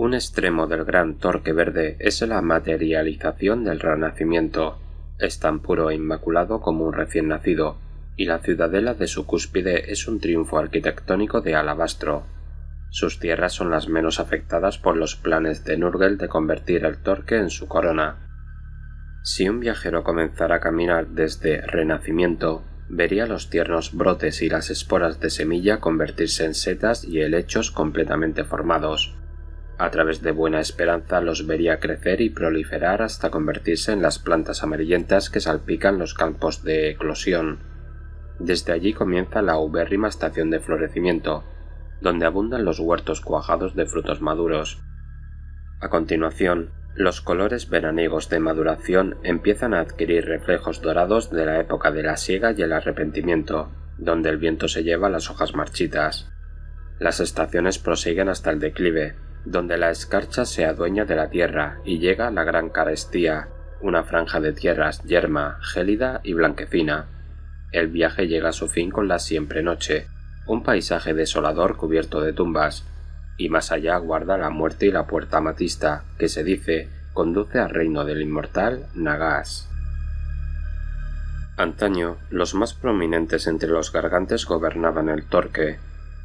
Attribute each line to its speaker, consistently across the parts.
Speaker 1: Un extremo del gran Torque Verde es la materialización del Renacimiento. Es tan puro e inmaculado como un recién nacido, y la ciudadela de su cúspide es un triunfo arquitectónico de alabastro. Sus tierras son las menos afectadas por los planes de Nurgle de convertir el Torque en su corona. Si un viajero comenzara a caminar desde Renacimiento, vería los tiernos brotes y las esporas de semilla convertirse en setas y helechos completamente formados. A través de Buena Esperanza los vería crecer y proliferar hasta convertirse en las plantas amarillentas que salpican los campos de eclosión. Desde allí comienza la ubérrima estación de florecimiento, donde abundan los huertos cuajados de frutos maduros. A continuación, los colores veraniegos de maduración empiezan a adquirir reflejos dorados de la época de la siega y el arrepentimiento, donde el viento se lleva las hojas marchitas. Las estaciones prosiguen hasta el declive, donde la escarcha se adueña de la tierra y llega la gran carestía, una franja de tierras yerma, gélida y blanquecina. El viaje llega a su fin con la siempre noche, un paisaje desolador cubierto de tumbas, y más allá guarda la muerte y la puerta amatista, que se dice conduce al reino del inmortal Nagash. Antaño, los más prominentes entre los gargantes gobernaban el Torque.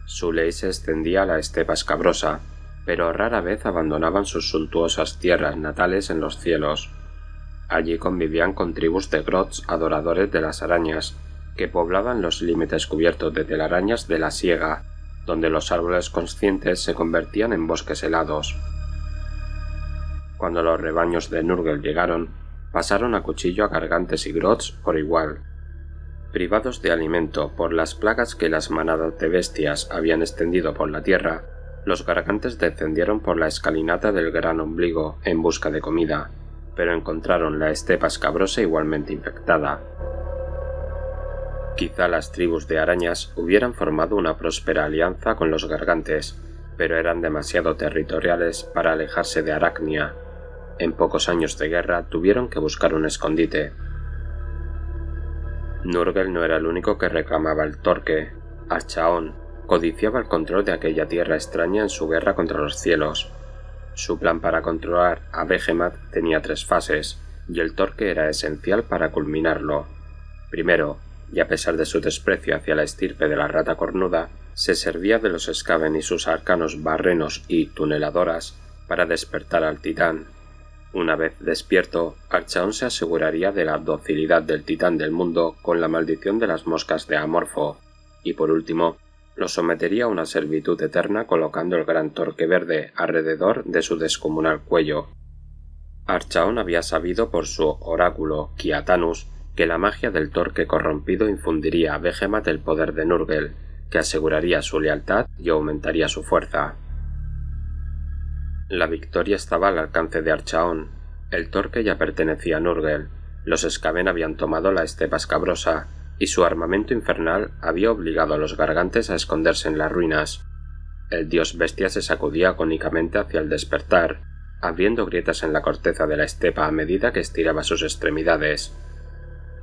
Speaker 1: Su ley se extendía a la estepa escabrosa, pero rara vez abandonaban sus suntuosas tierras natales en los cielos. Allí convivían con tribus de grots adoradores de las arañas, que poblaban los límites cubiertos de telarañas de la siega, donde los árboles conscientes se convertían en bosques helados. Cuando los rebaños de Nurgle llegaron, pasaron a cuchillo a gargantes y grots por igual. Privados de alimento por las plagas que las manadas de bestias habían extendido por la tierra, los gargantes descendieron por la escalinata del gran ombligo en busca de comida, pero encontraron la estepa escabrosa igualmente infectada. Quizá las tribus de arañas hubieran formado una próspera alianza con los gargantes, pero eran demasiado territoriales para alejarse de Aracnia. En pocos años de guerra tuvieron que buscar un escondite. Nurgle no era el único que reclamaba el Torque. Archaon codiciaba el control de aquella tierra extraña en su guerra contra los cielos. Su plan para controlar a Behemat tenía 3 fases, y el Torque era esencial para culminarlo. Primero, y a pesar de su desprecio hacia la estirpe de la rata cornuda, se servía de los Skaven y sus arcanos barrenos y tuneladoras para despertar al titán. Una vez despierto, Archaon se aseguraría de la docilidad del titán del mundo con la maldición de las moscas de Amorfo, y por último, lo sometería a una servitud eterna colocando el gran Torque Verde alrededor de su descomunal cuello. Archaon había sabido por su oráculo Kiatanus que la magia del Torque corrompido infundiría a Behemat el poder de Nurgle, que aseguraría su lealtad y aumentaría su fuerza. La victoria estaba al alcance de Archaon. El Torque ya pertenecía a Nurgle. Los Skaven habían tomado la estepa escabrosa, y su armamento infernal había obligado a los gargantes a esconderse en las ruinas. El dios bestia se sacudía agónicamente hacia el despertar, abriendo grietas en la corteza de la estepa a medida que estiraba sus extremidades.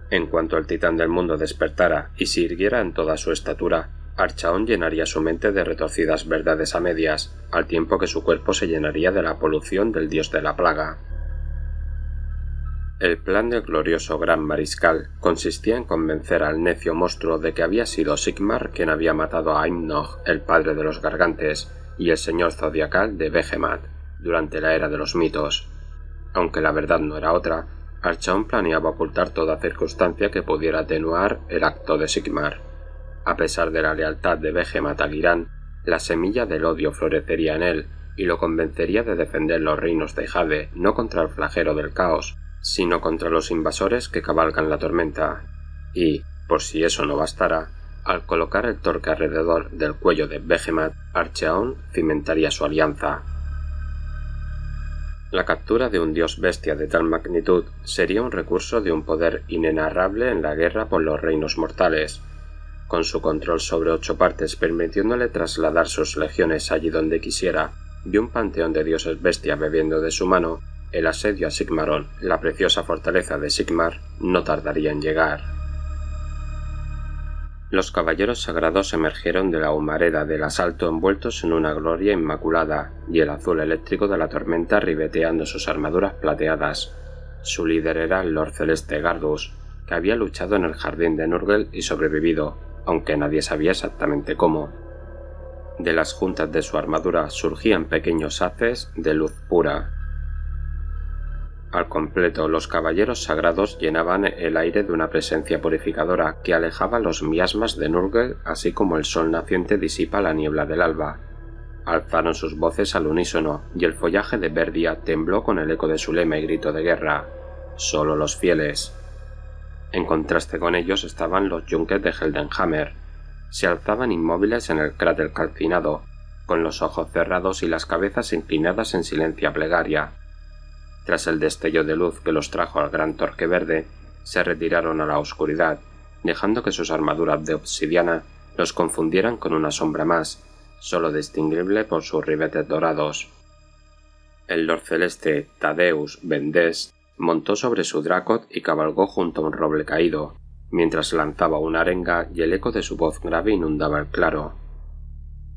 Speaker 1: En cuanto el titán del mundo despertara y se irguiera en toda su estatura, Archaon llenaría su mente de retorcidas verdades a medias, al tiempo que su cuerpo se llenaría de la polución del dios de la plaga. El plan del glorioso gran mariscal consistía en convencer al necio monstruo de que había sido Sigmar quien había matado a Imnogh, el padre de los gargantes, y el señor zodiacal de Behemat, durante la era de los mitos. Aunque la verdad no era otra, Archaon planeaba ocultar toda circunstancia que pudiera atenuar el acto de Sigmar. A pesar de la lealtad de Behemat a Girán, la semilla del odio florecería en él, y lo convencería de defender los reinos de Jade no contra el flagelo del caos, sino contra los invasores que cabalgan la tormenta. Y, por si eso no bastara, al colocar el Torque alrededor del cuello de Behemat, Archaon cimentaría su alianza. La captura de un dios bestia de tal magnitud sería un recurso de un poder inenarrable en la guerra por los reinos mortales. Con su control sobre 8 partes permitiéndole trasladar sus legiones allí donde quisiera, y un panteón de dioses bestia bebiendo de su mano, el asedio a Sigmaron, la preciosa fortaleza de Sigmar, no tardaría en llegar. Los caballeros sagrados emergieron de la humareda del asalto envueltos en una gloria inmaculada y el azul eléctrico de la tormenta ribeteando sus armaduras plateadas. Su líder era el Lord Celeste Gardus, que había luchado en el jardín de Nurgle y sobrevivido, aunque nadie sabía exactamente cómo. De las juntas de su armadura surgían pequeños haces de luz pura. Al completo, los caballeros sagrados llenaban el aire de una presencia purificadora que alejaba los miasmas de Nurgle, así como el sol naciente disipa la niebla del alba. Alzaron sus voces al unísono, y el follaje de Verdia tembló con el eco de su lema y grito de guerra: «Solo los fieles». En contraste con ellos estaban los yunques de Heldenhammer. Se alzaban inmóviles en el cráter calcinado, con los ojos cerrados y las cabezas inclinadas en silencia plegaria. Tras el destello de luz que los trajo al gran torque verde, se retiraron a la oscuridad, dejando que sus armaduras de obsidiana los confundieran con una sombra más, solo distinguible por sus ribetes dorados. El Lord Celeste Thaddeus Vendés montó sobre su Drakon y cabalgó junto a un roble caído, mientras lanzaba una arenga y el eco de su voz grave inundaba el claro.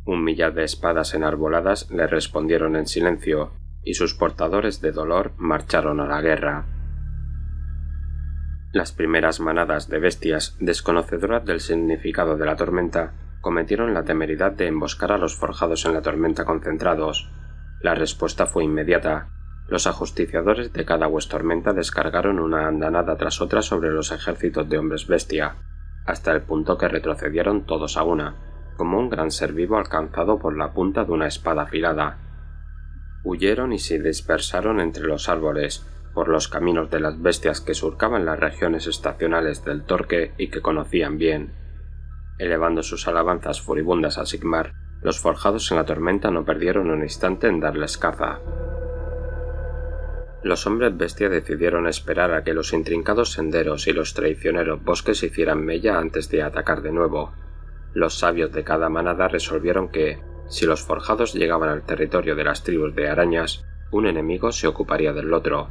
Speaker 1: Un millar de espadas enarboladas le respondieron en silencio, y sus portadores de dolor marcharon a la guerra. Las primeras manadas de bestias, desconocedoras del significado de la tormenta, cometieron la temeridad de emboscar a los forjados en la tormenta concentrados. La respuesta fue inmediata. Los ajusticiadores de cada Westormenta descargaron una andanada tras otra sobre los ejércitos de hombres bestia, hasta el punto que retrocedieron todos a una, como un gran ser vivo alcanzado por la punta de una espada afilada. Huyeron y se dispersaron entre los árboles, por los caminos de las bestias que surcaban las regiones estacionales del Torque y que conocían bien. Elevando sus alabanzas furibundas a Sigmar, los forjados en la tormenta no perdieron un instante en darles caza. Los hombres bestia decidieron esperar a que los intrincados senderos y los traicioneros bosques hicieran mella antes de atacar de nuevo. Los sabios de cada manada resolvieron que, si los forjados llegaban al territorio de las tribus de arañas, un enemigo se ocuparía del otro.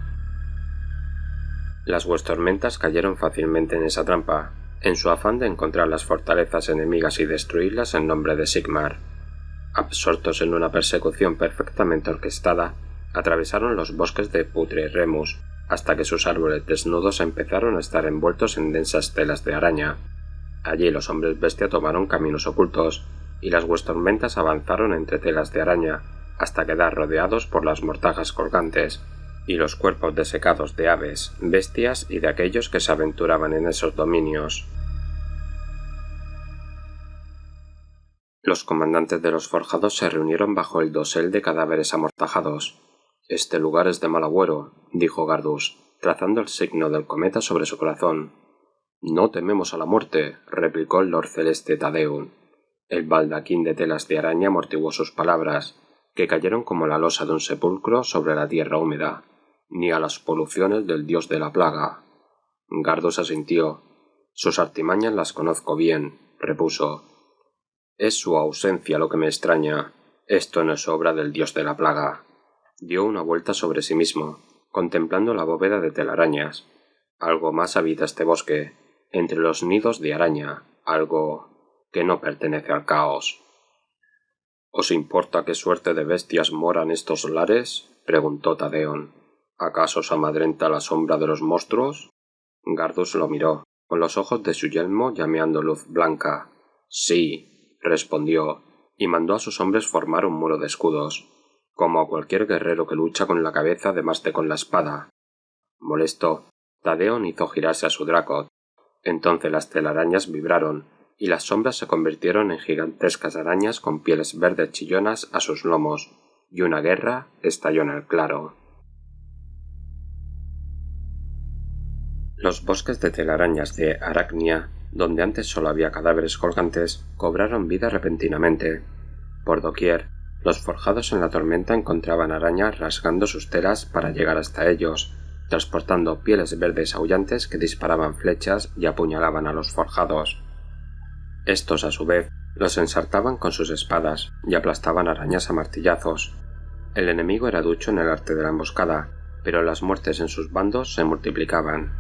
Speaker 1: Las Westormentas cayeron fácilmente en esa trampa, en su afán de encontrar las fortalezas enemigas y destruirlas en nombre de Sigmar. Absortos en una persecución perfectamente orquestada, atravesaron los bosques de Putre y Remus, hasta que sus árboles desnudos empezaron a estar envueltos en densas telas de araña. Allí los hombres bestia tomaron caminos ocultos, y las Westormentas avanzaron entre telas de araña, hasta quedar rodeados por las mortajas colgantes, y los cuerpos desecados de aves, bestias y de aquellos que se aventuraban en esos dominios. Los comandantes de los forjados se reunieron bajo el dosel de cadáveres amortajados. «Este lugar es de mal agüero», dijo Gardus, trazando el signo del cometa sobre su corazón. «No tememos a la muerte», replicó el Lord Celeste Thaddeus. El baldaquín de telas de araña amortiguó sus palabras, que cayeron como la losa de un sepulcro sobre la tierra húmeda, ni a las poluciones del dios de la plaga. Gardus asintió. «Sus artimañas las conozco bien», repuso. «Es su ausencia lo que me extraña. Esto no es obra del dios de la plaga». Dio una vuelta sobre sí mismo, contemplando la bóveda de telarañas. Algo más habita este bosque, entre los nidos de araña, algo que no pertenece al caos. «¿Os importa qué suerte de bestias moran estos lares?», preguntó Tadeon. «¿Acaso os amedrenta la sombra de los monstruos?» Gardus lo miró, con los ojos de su yelmo llameando luz blanca. «Sí», respondió, y mandó a sus hombres formar un muro de escudos, como a cualquier guerrero que lucha con la cabeza además de con la espada. Molesto, Tadeon hizo girarse a su Drakon. Entonces las telarañas vibraron, y las sombras se convirtieron en gigantescas arañas con pieles verdes chillonas a sus lomos, y una guerra estalló en el claro. Los bosques de telarañas de Aracnia, donde antes solo había cadáveres colgantes, cobraron vida repentinamente. Por doquier, los forjados en la tormenta encontraban arañas rasgando sus telas para llegar hasta ellos, transportando pieles verdes aullantes que disparaban flechas y apuñalaban a los forjados. Estos, a su vez, los ensartaban con sus espadas y aplastaban arañas a martillazos. El enemigo era ducho en el arte de la emboscada, pero las muertes en sus bandos se multiplicaban.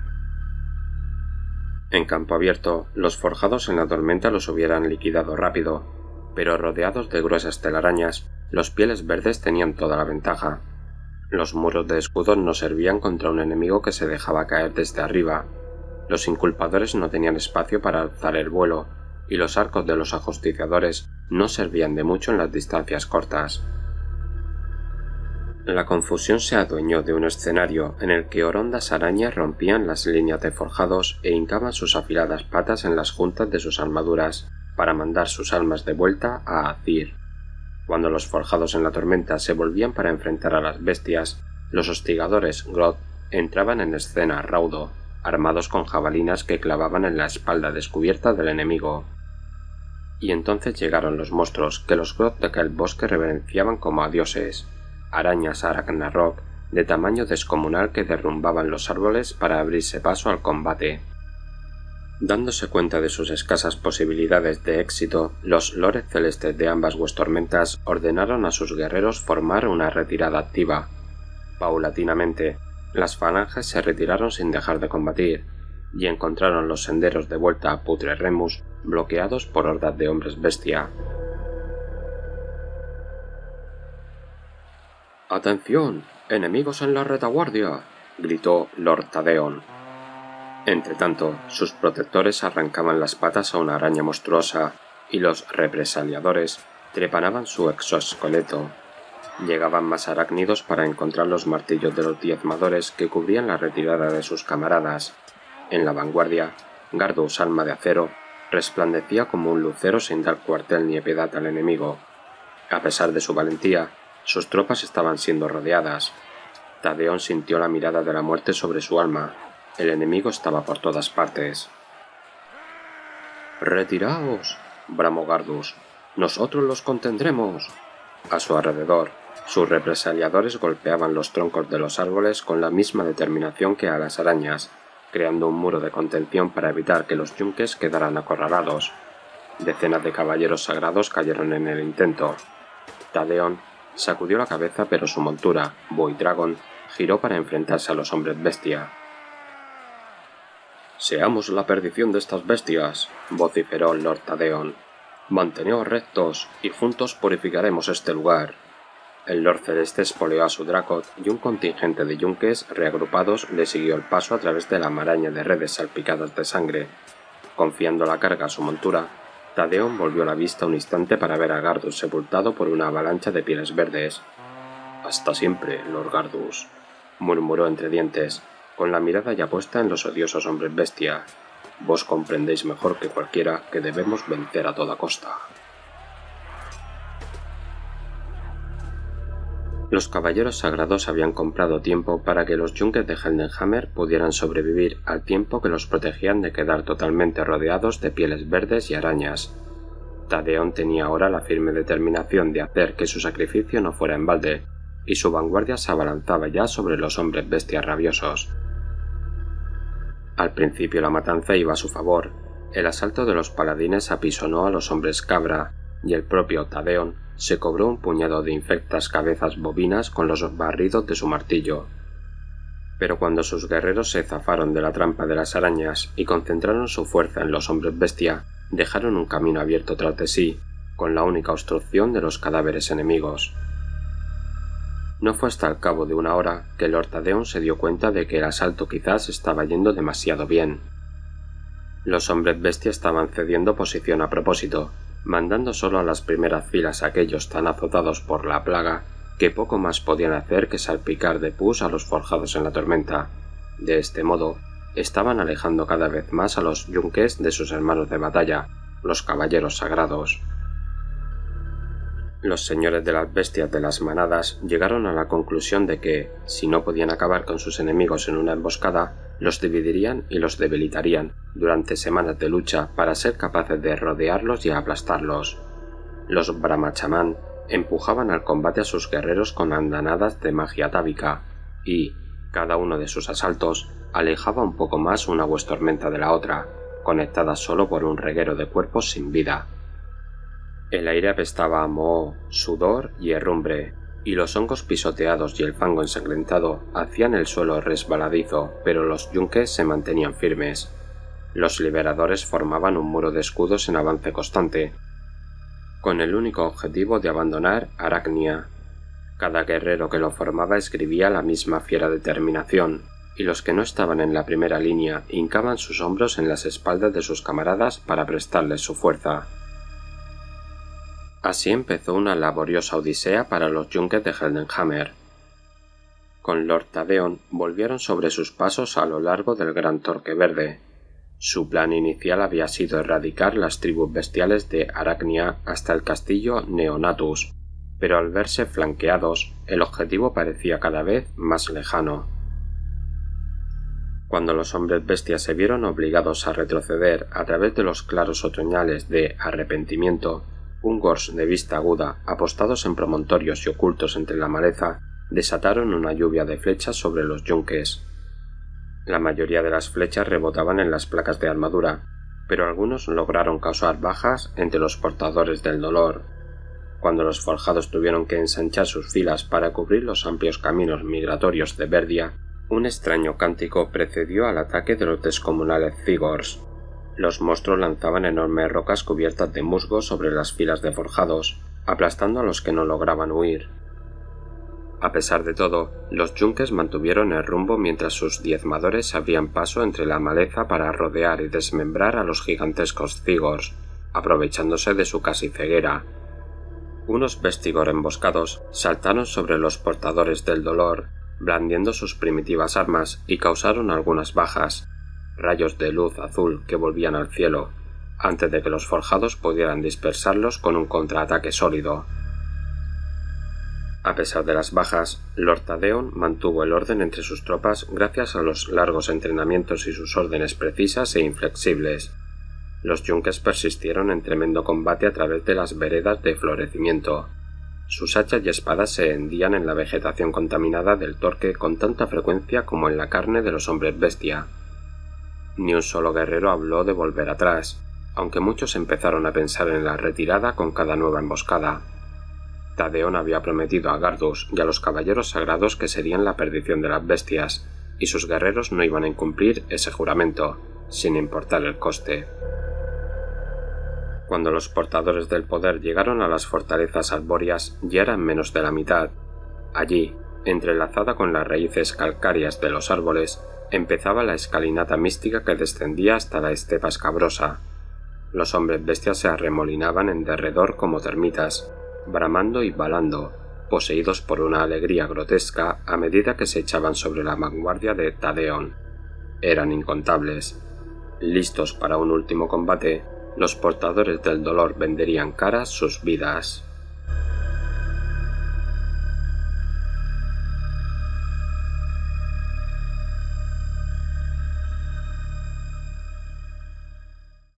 Speaker 1: En campo abierto, los forjados en la tormenta los hubieran liquidado rápido, pero rodeados de gruesas telarañas, los pieles verdes tenían toda la ventaja. Los muros de escudos no servían contra un enemigo que se dejaba caer desde arriba. Los inculpadores no tenían espacio para alzar el vuelo, y los arcos de los ajusticiadores no servían de mucho en las distancias cortas. La confusión se adueñó de un escenario en el que orondas arañas rompían las líneas de forjados e hincaban sus afiladas patas en las juntas de sus armaduras para mandar sus almas de vuelta a Azir. Cuando los forjados en la tormenta se volvían para enfrentar a las bestias, los hostigadores Grodd entraban en escena raudo, armados con jabalinas que clavaban en la espalda descubierta del enemigo. Y entonces llegaron los monstruos que los Grodd de aquel bosque reverenciaban como a dioses, arañas Ragnarok de tamaño descomunal que derrumbaban los árboles para abrirse paso al combate. Dándose cuenta de sus escasas posibilidades de éxito, los lores celestes de ambas tormentas ordenaron a sus guerreros formar una retirada activa. Paulatinamente, las falanges se retiraron sin dejar de combatir, y encontraron los senderos de vuelta a Putre Remus bloqueados por hordas de hombres bestia. «¡Atención! ¡Enemigos en la retaguardia!», gritó Lord Tadeon. Entretanto, sus protectores arrancaban las patas a una araña monstruosa y los represaliadores trepanaban su exoesqueleto. Llegaban más arácnidos para encontrar los martillos de los diezmadores que cubrían la retirada de sus camaradas. En la vanguardia, Gardus, alma de acero, resplandecía como un lucero sin dar cuartel ni piedad al enemigo. A pesar de su valentía, sus tropas estaban siendo rodeadas. Tadeon sintió la mirada de la muerte sobre su alma. El enemigo estaba por todas partes. «¡Retiraos!», bramó Gardus. «¡Nosotros los contendremos!». A su alrededor, sus represaliadores golpeaban los troncos de los árboles con la misma determinación que a las arañas, creando un muro de contención para evitar que los yunques quedaran acorralados. Decenas de caballeros sagrados cayeron en el intento. Tadeon sacudió la cabeza, pero su montura, Boy Dragon, giró para enfrentarse a los hombres bestia. «Seamos la perdición de estas bestias», vociferó Lord Tadeon. «Manteneos rectos, y juntos purificaremos este lugar». El Lord Celeste espoleó a su Drakon y un contingente de yunques reagrupados le siguió el paso a través de la maraña de redes salpicadas de sangre. Confiando la carga a su montura, Tadeon volvió la vista un instante para ver a Gardus sepultado por una avalancha de pieles verdes. «Hasta siempre, Lord Gardus», murmuró entre dientes, con la mirada ya puesta en los odiosos hombres bestia. «Vos comprendéis mejor que cualquiera que debemos vencer a toda costa». Los caballeros sagrados habían comprado tiempo para que los yunques de Heldenhammer pudieran sobrevivir al tiempo que los protegían de quedar totalmente rodeados de pieles verdes y arañas. Tadeon tenía ahora la firme determinación de hacer que su sacrificio no fuera en balde, y su vanguardia se abalanzaba ya sobre los hombres bestias rabiosos. Al principio la matanza iba a su favor. El asalto de los paladines apisonó a los hombres cabra, y el propio Tadeon se cobró un puñado de infectas cabezas bovinas con los barridos de su martillo. Pero cuando sus guerreros se zafaron de la trampa de las arañas y concentraron su fuerza en los hombres bestia, dejaron un camino abierto tras de sí, con la única obstrucción de los cadáveres enemigos. No fue hasta el cabo de una hora que Lord Tadeon se dio cuenta de que el asalto quizás estaba yendo demasiado bien. Los hombres bestia estaban cediendo posición a propósito, mandando solo a las primeras filas a aquellos tan azotados por la plaga que poco más podían hacer que salpicar de pus a los forjados en la tormenta. De este modo, estaban alejando cada vez más a los yunques de sus hermanos de batalla, los caballeros sagrados. Los señores de las bestias de las manadas llegaron a la conclusión de que, si no podían acabar con sus enemigos en una emboscada, los dividirían y los debilitarían durante semanas de lucha para ser capaces de rodearlos y aplastarlos. Los Brahmachamán empujaban al combate a sus guerreros con andanadas de magia atávica y, cada uno de sus asaltos, alejaba un poco más una tormenta de la otra, conectadas solo por un reguero de cuerpos sin vida. El aire apestaba a moho, sudor y herrumbre, y los hongos pisoteados y el fango ensangrentado hacían el suelo resbaladizo, pero los yunques se mantenían firmes. Los liberadores formaban un muro de escudos en avance constante, con el único objetivo de abandonar Arachnia. Cada guerrero que lo formaba escribía la misma fiera determinación, y los que no estaban en la primera línea hincaban sus hombros en las espaldas de sus camaradas para prestarles su fuerza. Así empezó una laboriosa odisea para los yunques de Heldenhammer. Con Lord Tadeon volvieron sobre sus pasos a lo largo del Gran Torque Verde. Su plan inicial había sido erradicar las tribus bestiales de Arachnia hasta el castillo Neonatus, pero al verse flanqueados, el objetivo parecía cada vez más lejano. Cuando los hombres bestias se vieron obligados a retroceder a través de los claros otoñales de Arrepentimiento, Ungors de vista aguda, apostados en promontorios y ocultos entre la maleza, desataron una lluvia de flechas sobre los yunques. La mayoría de las flechas rebotaban en las placas de armadura, pero algunos lograron causar bajas entre los portadores del dolor. Cuando los forjados tuvieron que ensanchar sus filas para cubrir los amplios caminos migratorios de Verdia, un extraño cántico precedió al ataque de los descomunales Thygors. Los monstruos lanzaban enormes rocas cubiertas de musgo sobre las filas de forjados, aplastando a los que no lograban huir. A pesar de todo, los yunques mantuvieron el rumbo mientras sus diezmadores abrían paso entre la maleza para rodear y desmembrar a los gigantescos Thygors, aprovechándose de su casi ceguera. Unos Vestigor emboscados saltaron sobre los portadores del dolor, blandiendo sus primitivas armas, y causaron algunas bajas, rayos de luz azul que volvían al cielo, antes de que los forjados pudieran dispersarlos con un contraataque sólido. A pesar de las bajas, Lord Tadeon mantuvo el orden entre sus tropas gracias a los largos entrenamientos y sus órdenes precisas e inflexibles. Los yunques persistieron en tremendo combate a través de las veredas de florecimiento. Sus hachas y espadas se hendían en la vegetación contaminada del Torque con tanta frecuencia como en la carne de los hombres bestia. Ni un solo guerrero habló de volver atrás, aunque muchos empezaron a pensar en la retirada con cada nueva emboscada. Tadeon había prometido a Gardus y a los caballeros sagrados que serían la perdición de las bestias, y sus guerreros no iban a incumplir ese juramento, sin importar el coste. Cuando los portadores del poder llegaron a las fortalezas arbóreas, ya eran menos de la mitad. Allí, entrelazada con las raíces calcáreas de los árboles, empezaba la escalinata mística que descendía hasta la estepa escabrosa. Los hombres bestias se arremolinaban en derredor como termitas, bramando y balando, poseídos por una alegría grotesca a medida que se echaban sobre la vanguardia de Tadeon. Eran incontables. Listos para un último combate, los portadores del dolor venderían caras sus vidas.